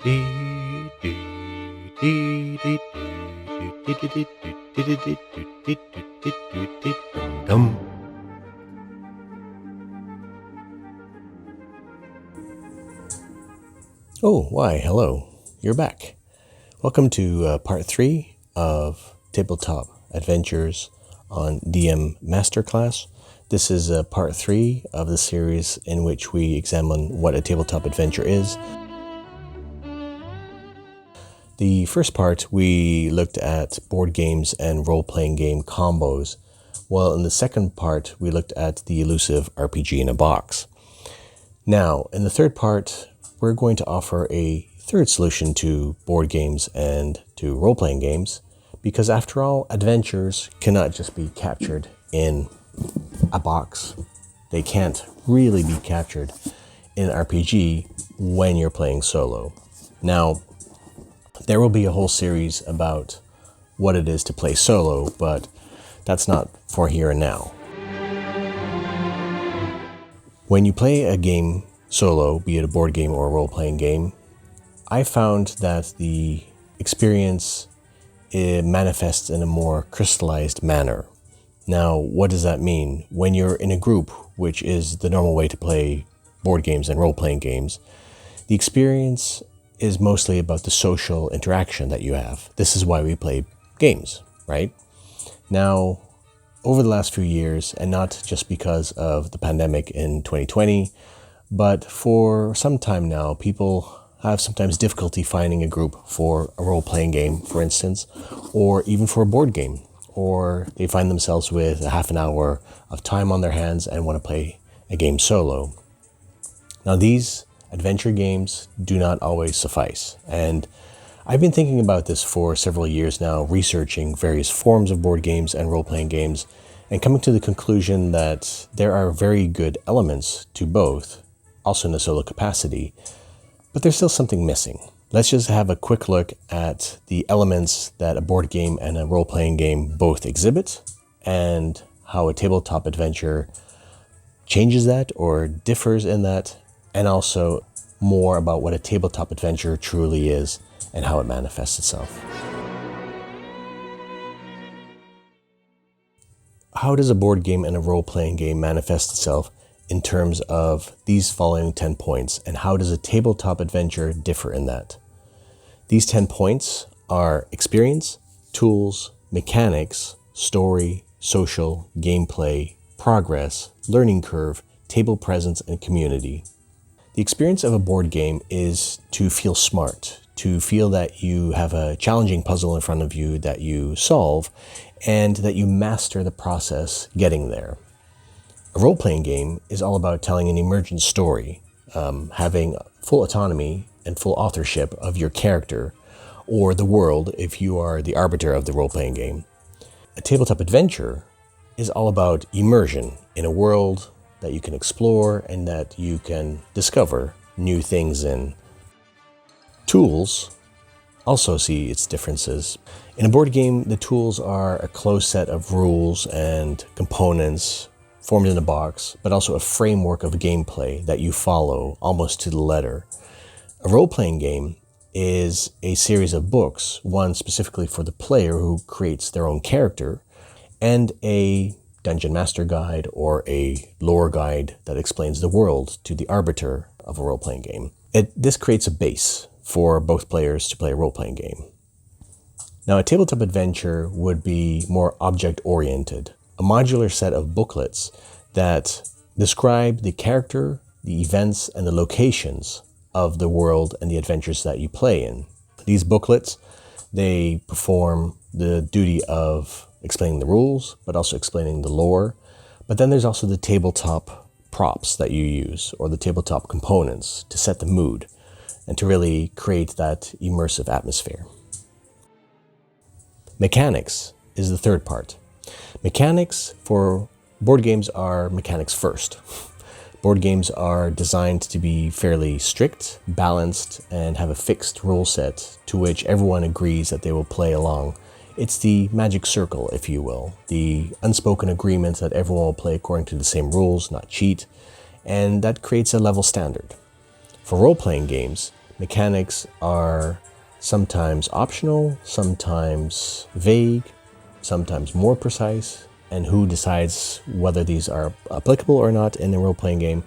Oh, why, hello. You're back. Welcome to part 3 of Tabletop Adventures on DM Masterclass. This is part 3 of the series in which we examine what a tabletop adventure is. The first part, we looked at board games and role-playing game combos, while in the second part, we looked at the elusive RPG in a box. Now, in the third part, we're going to offer a third solution to board games and to role-playing games, because after all, adventures cannot just be captured in a box. They can't really be captured in an RPG when you're playing solo. Now, there will be a whole series about what it is to play solo, but that's not for here and now. When you play a game solo, be it a board game or a role-playing game, I found that the experience manifests in a more crystallized manner. Now, what does that mean? When you're in a group, which is the normal way to play board games and role-playing games, the experience is mostly about the social interaction that you have. This is why we play games, right? Now, over the last few years, and not just because of the pandemic in 2020, but for some time now, people have sometimes difficulty finding a group for a role-playing game, for instance, or even for a board game, or they find themselves with a half an hour of time on their hands and want to play a game solo. Now, these adventure games do not always suffice, and I've been thinking about this for several years now, researching various forms of board games and role-playing games, and coming to the conclusion that there are very good elements to both, also in the solo capacity, but there's still something missing. Let's just have a quick look at the elements that a board game and a role-playing game both exhibit, and how a tabletop adventure changes that or differs in that, and also more about what a tabletop adventure truly is and how it manifests itself. How does a board game and a role-playing game manifest itself in terms of these following 10 points, and how does a tabletop adventure differ in that? These 10 points are experience, tools, mechanics, story, social, gameplay, progress, learning curve, table presence, and community. The experience of a board game is to feel smart, to feel that you have a challenging puzzle in front of you that you solve, and that you master the process getting there. A role-playing game is all about telling an emergent story, having full autonomy and full authorship of your character, or the world if you are the arbiter of the role-playing game. A tabletop adventure is all about immersion in a world that you can explore and that you can discover new things in. Tools also see its differences. In a board game, the tools are a closed set of rules and components formed in a box, but also a framework of gameplay that you follow almost to the letter. A role-playing game is a series of books, one specifically for the player who creates their own character, and a dungeon master guide or a lore guide that explains the world to the arbiter of a role-playing game. This creates a base for both players to play a role-playing game. Now, a tabletop adventure would be more object-oriented, a modular set of booklets that describe the character, the events, and the locations of the world and the adventures that you play in. These booklets, they perform the duty of explaining the rules, but also explaining the lore. But then there's also the tabletop props that you use, or the tabletop components to set the mood and to really create that immersive atmosphere. Mechanics is the third part. Mechanics for board games are mechanics first. Board games are designed to be fairly strict, balanced, and have a fixed rule set to which everyone agrees that they will play along. It's the magic circle, if you will, the unspoken agreement that everyone will play according to the same rules, not cheat, and that creates a level standard. For role-playing games, Mechanics are sometimes optional, sometimes vague, sometimes more precise, and who decides whether these are applicable or not in a role-playing game?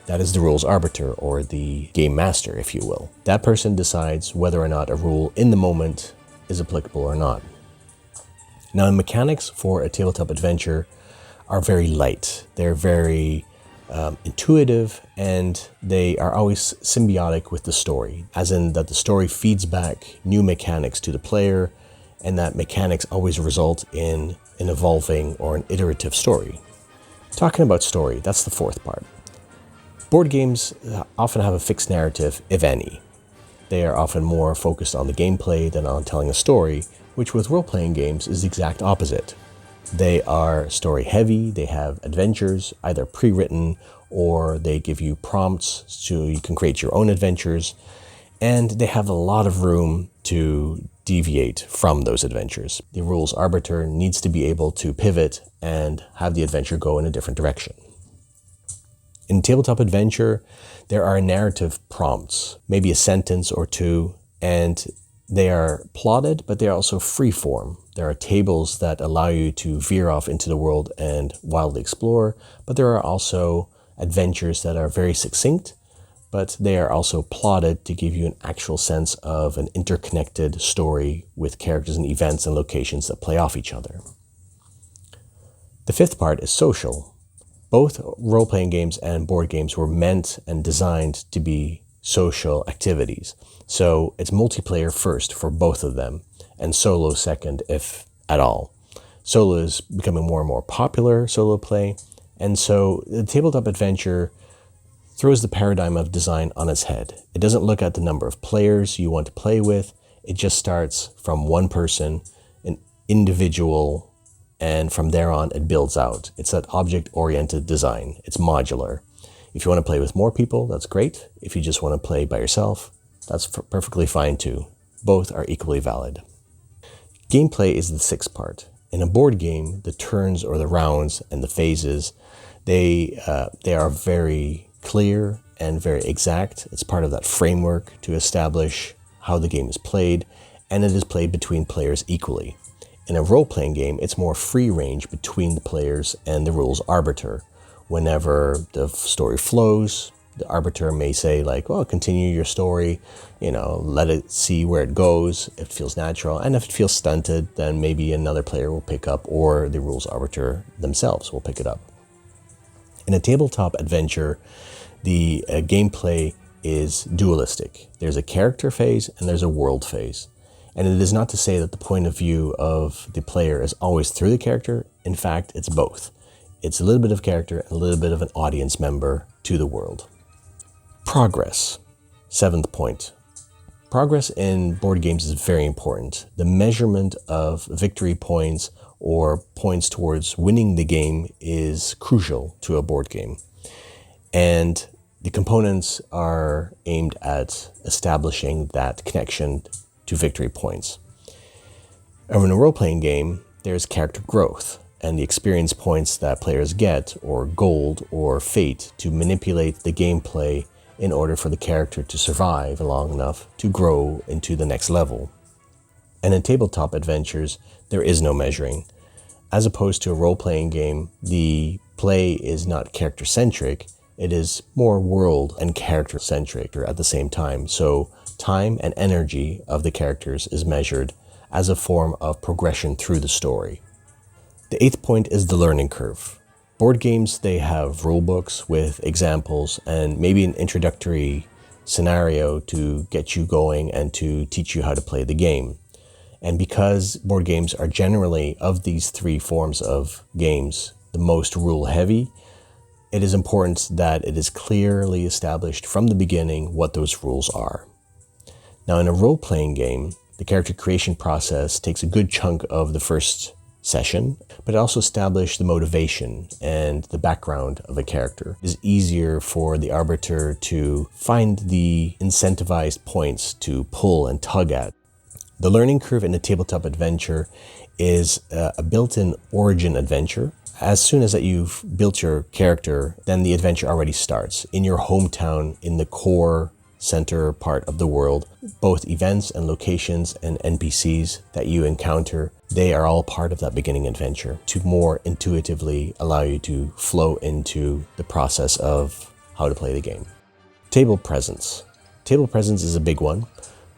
That is the rules arbiter, or the game master, if you will. That person decides whether or not a rule in the moment is applicable or not. Now, mechanics for a tabletop adventure are very light. They're very intuitive, and they are always symbiotic with the story, as in that the story feeds back new mechanics to the player, and that mechanics always result in an evolving or an iterative story. Talking about story, that's the fourth part. Board games often have a fixed narrative, if any. They are often more focused on the gameplay than on telling a story, which with role-playing games is the exact opposite. They are story heavy, they have adventures, either pre-written or they give you prompts so you can create your own adventures, and they have a lot of room to deviate from those adventures. The rules arbiter needs to be able to pivot and have the adventure go in a different direction. In tabletop adventure, there are narrative prompts, maybe a sentence or two, and they are plotted, but they are also free form. There are tables that allow you to veer off into the world and wildly explore, but there are also adventures that are very succinct, but they are also plotted to give you an actual sense of an interconnected story with characters and events and locations that play off each other. The fifth part is social. Both role-playing games and board games were meant and designed to be social activities. So it's multiplayer first for both of them, and solo second, if at all. Solo is becoming more and more popular, solo play, and so the tabletop adventure throws the paradigm of design on its head. It doesn't look at the number of players you want to play with. It just starts from one person, an individual, and from there on it builds out. It's that object-oriented design. It's modular. If you want to play with more people, that's great. If you just want to play by yourself, that's perfectly fine too. Both are equally valid. Gameplay is the sixth part. In a board game, the turns or the rounds and the phases, they are very clear and very exact. It's part of that framework to establish how the game is played, and it is played between players equally. In a role-playing game, it's more free range between the players and the rules arbiter. Whenever the story flows, the arbiter may say like, well, continue your story, let it see where it goes, if it feels natural. And if it feels stunted, then maybe another player will pick up, or the rules arbiter themselves will pick it up. In a tabletop adventure, the gameplay is dualistic. There's a character phase and there's a world phase. And it is not to say that the point of view of the player is always through the character. In fact, it's both. It's a little bit of character and a little bit of an audience member to the world. Progress. Seventh point. Progress in board games is very important. The measurement of victory points or points towards winning the game is crucial to a board game. And the components are aimed at establishing that connection to victory points. And in a role-playing game, there's character growth and the experience points that players get, or gold or fate, to manipulate the gameplay in order for the character to survive long enough to grow into the next level. And in tabletop adventures, there is no measuring. As opposed to a role-playing game, the play is not character-centric, it is more world and character-centric at the same time. So time and energy of the characters is measured as a form of progression through the story. The eighth point is the learning curve. Board games, they have rule books with examples and maybe an introductory scenario to get you going and to teach you how to play the game. And because board games are generally, of these three forms of games, the most rule heavy, it is important that it is clearly established from the beginning what those rules are. Now, in a role-playing game, the character creation process takes a good chunk of the first session, but it also establishes the motivation and the background of a character. It is easier for the arbiter to find the incentivized points to pull and tug at. The learning curve in a tabletop adventure is a built-in origin adventure. As soon as that you've built your character, then the adventure already starts in your hometown, in the core center part of the world. Both events and locations and NPCs that you encounter, they are all part of that beginning adventure to more intuitively allow you to flow into the process of how to play the game. Table presence. Table presence is a big one.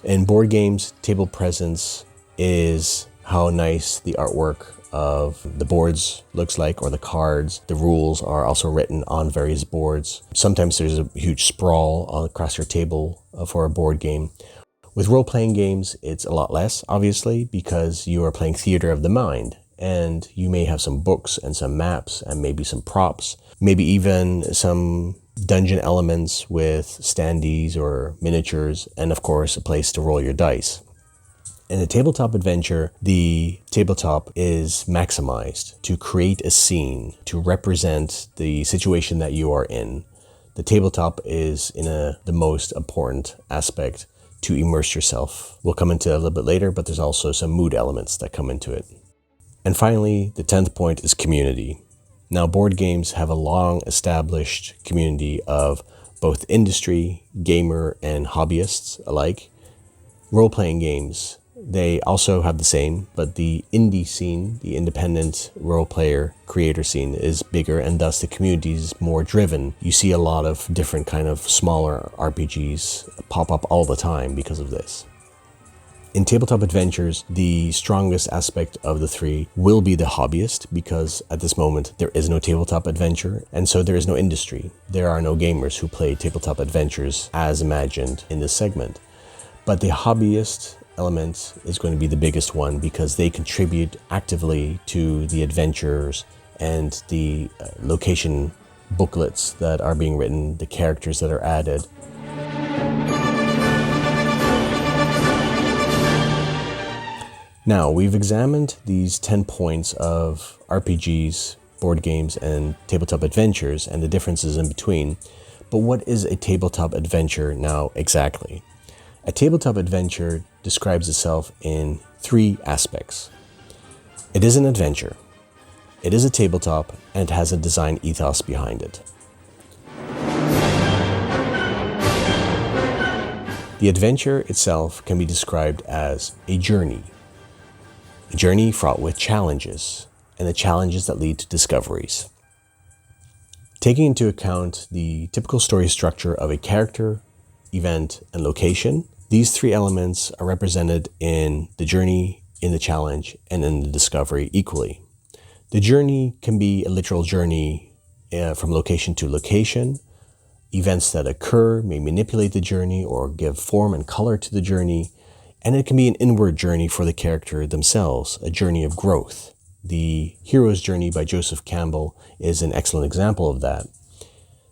In board games, table presence is how nice the artwork of the boards looks like, or the cards. The rules are also written on various boards. Sometimes there's a huge sprawl all across your table for a board game. With role-playing games, it's a lot less, obviously, because you are playing theater of the mind, and you may have some books and some maps and maybe some props, maybe even some dungeon elements with standees or miniatures, and of course a place to roll your dice. In a tabletop adventure, the tabletop is maximized to create a scene, to represent the situation that you are in. The tabletop is the most important aspect to immerse yourself. We'll come into it a little bit later, but there's also some mood elements that come into it. And finally, the 10th point is community. Now, board games have a long established community of both industry, gamer, and hobbyists alike. Role-playing games, they also have the same, but the indie scene, the independent role player creator scene, is bigger, and thus the community is more driven. You see a lot of different kind of smaller RPGs pop up all the time because of this. In tabletop adventures, the strongest aspect of the three will be the hobbyist, because at this moment there is no tabletop adventure, and so there is no industry. There are no gamers who play tabletop adventures as imagined in this segment. But the hobbyist element is going to be the biggest one, because they contribute actively to the adventures and the location booklets that are being written, the characters that are added. Now, we've examined these 10 points of RPGs, board games, and tabletop adventures and the differences in between. But what is a tabletop adventure now exactly? A tabletop adventure describes itself in 3 aspects. It is an adventure, it is a tabletop, and it has a design ethos behind it. The adventure itself can be described as a journey fraught with challenges, and the challenges that lead to discoveries. Taking into account the typical story structure of a character, event, and location, these 3 elements are represented in the journey, in the challenge, and in the discovery equally. The journey can be a literal journey from location to location. Events that occur may manipulate the journey or give form and color to the journey. And it can be an inward journey for the character themselves, a journey of growth. The Hero's Journey by Joseph Campbell is an excellent example of that.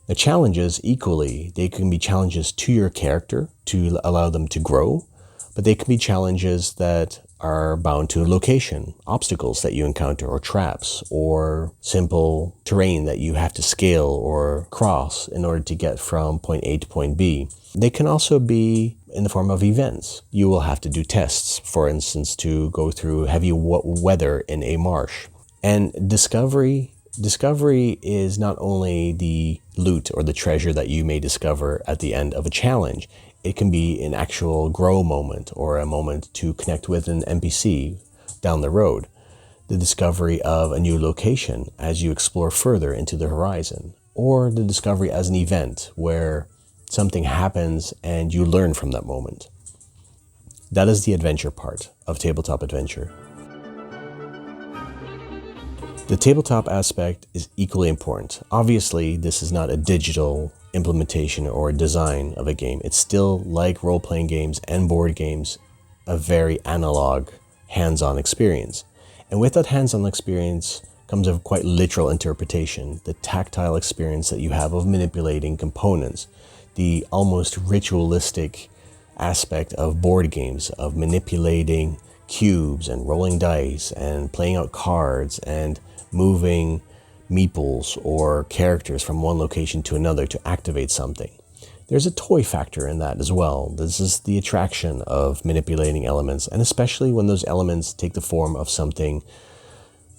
The challenges, equally, they can be challenges to your character to allow them to grow, but they can be challenges that are bound to a location, obstacles that you encounter, or traps, or simple terrain that you have to scale or cross in order to get from point A to point B. They can also be in the form of events. You will have to do tests, for instance, to go through heavy weather in a marsh. And discovery is not only the loot or the treasure that you may discover at the end of a challenge. It can be an actual grow moment, or a moment to connect with an NPC down the road. The discovery of a new location as you explore further into the horizon, or the discovery as an event where something happens and you learn from that moment. That is the adventure part of tabletop adventure. The tabletop aspect is equally important. Obviously, this is not a digital implementation or design of a game. It's still, like role-playing games and board games, a very analog, hands-on experience. And with that hands-on experience comes a quite literal interpretation, the tactile experience that you have of manipulating components, the almost ritualistic aspect of board games, of manipulating cubes and rolling dice and playing out cards and moving meeples or characters from one location to another to activate something. There's a toy factor in that as well. This is the attraction of manipulating elements, and especially when those elements take the form of something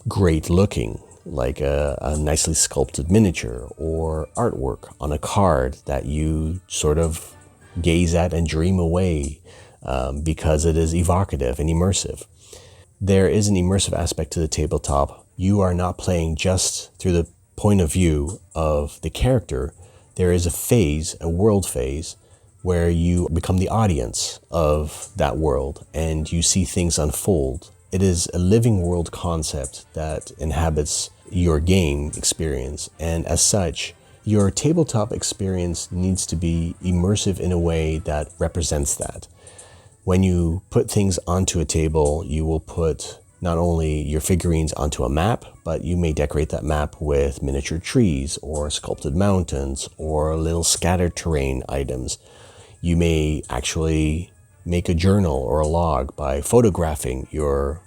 great looking, like a nicely sculpted miniature or artwork on a card that you sort of gaze at and dream away because it is evocative and immersive. There is an immersive aspect to the tabletop. You are not playing just through the point of view of the character. There is a phase, a world phase, where you become the audience of that world and you see things unfold. It is a living world concept that inhabits your game experience, and as such, your tabletop experience needs to be immersive in a way that represents that. When you put things onto a table, you will put not only your figurines onto a map, but you may decorate that map with miniature trees or sculpted mountains or little scattered terrain items. You may actually make a journal or a log by photographing your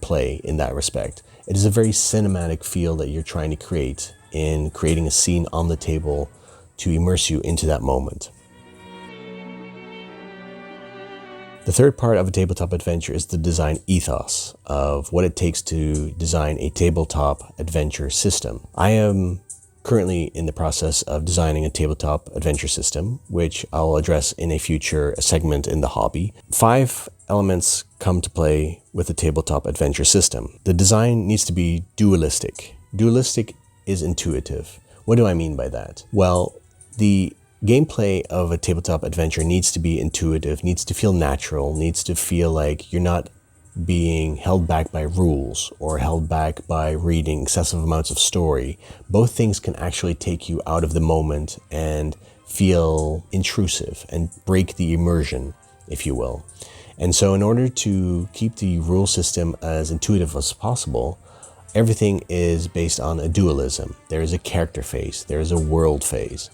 play in that respect. It is a very cinematic feel that you're trying to create in creating a scene on the table to immerse you into that moment. The third part of a tabletop adventure is the design ethos of what it takes to design a tabletop adventure system. I am currently in the process of designing a tabletop adventure system, which I'll address in a future segment in the hobby. 5 elements come to play with a tabletop adventure system. The design needs to be dualistic. Dualistic is intuitive. What do I mean by that? Well, the gameplay of a tabletop adventure needs to be intuitive, needs to feel natural, needs to feel like you're not being held back by rules or held back by reading excessive amounts of story. Both things can actually take you out of the moment and feel intrusive and break the immersion, if you will. And so in order to keep the rule system as intuitive as possible, everything is based on a dualism. There is a character phase, there is a world phase.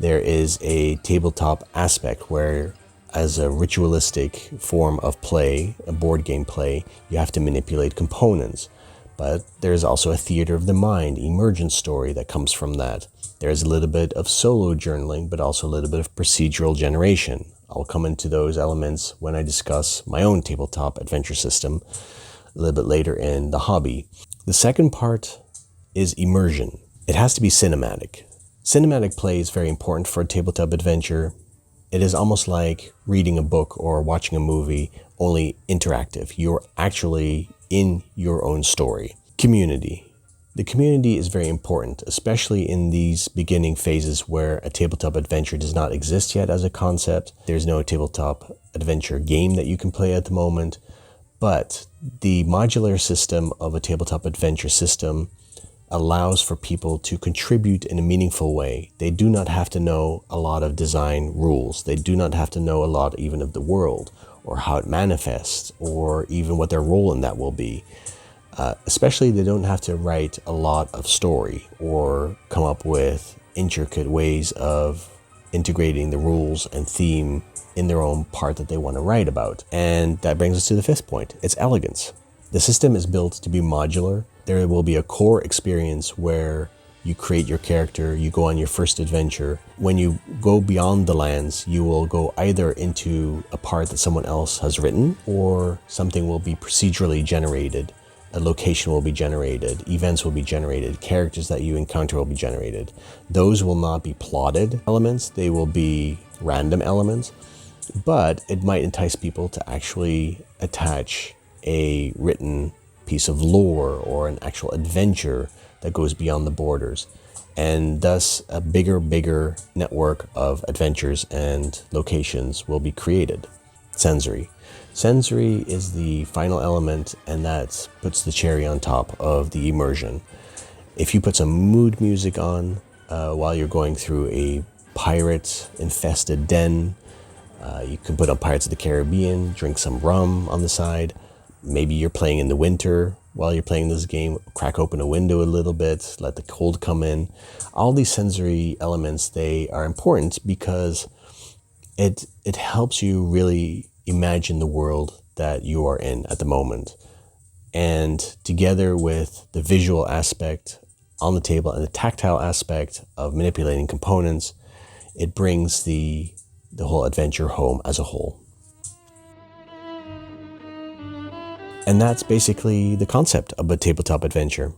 There is a tabletop aspect where, as a ritualistic form of play, a board game play, you have to manipulate components. But there's also a theater of the mind, emergent story that comes from that. There's a little bit of solo journaling, but also a little bit of procedural generation. I'll come into those elements when I discuss my own tabletop adventure system a little bit later in the hobby. The second part is immersion. It has to be cinematic. Cinematic play is very important for a tabletop adventure. It is almost like reading a book or watching a movie, only interactive. You're actually in your own story. Community. The community is very important, especially in these beginning phases where a tabletop adventure does not exist yet as a concept. There's no tabletop adventure game that you can play at the moment, but the modular system of a tabletop adventure system allows for people to contribute in a meaningful way. They do not have to know a lot of design rules. They do not have to know a lot even of the world or how it manifests or even what their role in that will be. Especially they don't have to write a lot of story or come up with intricate ways of integrating the rules and theme in their own part that they want to write about. And that brings us to the 5th point. It's elegance. The system is built to be modular. There will be a core experience where you create your character, you go on your first adventure. When you go beyond the lands, you will go either into a part that someone else has written, or something will be procedurally generated. A location will be generated, events will be generated, characters that you encounter will be generated. Those will not be plotted elements, they will be random elements, but it might entice people to actually attach a written piece of lore or an actual adventure that goes beyond the borders, and thus a bigger network of adventures and locations will be created. Sensory. Sensory is the final element, and that puts the cherry on top of the immersion. If you put some mood music on while you're going through a pirate-infested den, you can put on Pirates of the Caribbean, drink some rum on the side. Maybe you're playing in the winter while you're playing this game, crack open a window a little bit, let the cold come in. All these sensory elements, they are important because it helps you really imagine the world that you are in at the moment. And together with the visual aspect on the table and the tactile aspect of manipulating components, it brings the whole adventure home as a whole. And that's basically the concept of a tabletop adventure.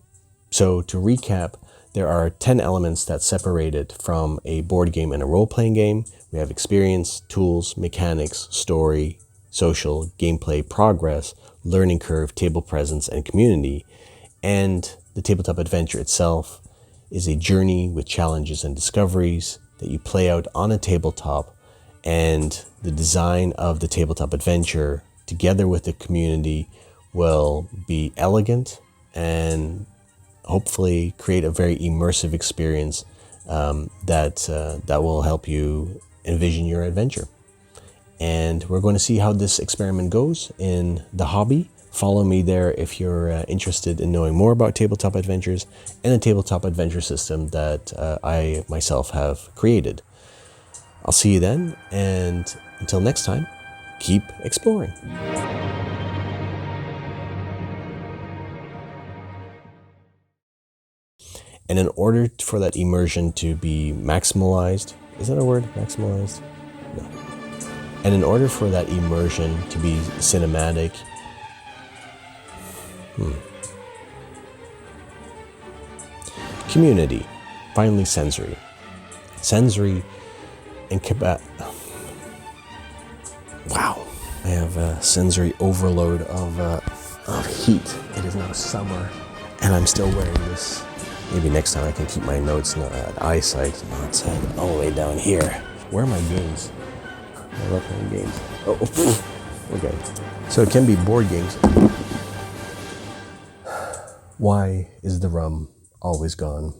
So to recap, There are 10 elements that separate it from a board game and a role-playing game. We have experience, tools, mechanics, story, social, gameplay, progress, learning curve, table presence, and community. And the tabletop adventure itself is a journey with challenges and discoveries that you play out on a tabletop, and the design of the tabletop adventure together with the community will be elegant and hopefully create a very immersive experience that will help you envision your adventure. And we're going to see how this experiment goes in the hobby. Follow me there if you're interested in knowing more about tabletop adventures and the tabletop adventure system that I myself have created. I'll see you then, and until next time, keep exploring. And in order for that immersion to be maximalized, is that a word, maximalized? No. And in order for that immersion to be cinematic, community, finally sensory. Sensory and wow, I have a sensory overload of heat. It is now summer, and I'm still wearing this. Maybe next time I can keep my notes at eyesight, not set all the way down here. Where are my games? I love playing games. Oh, okay. So it can be board games. Why is the rum always gone?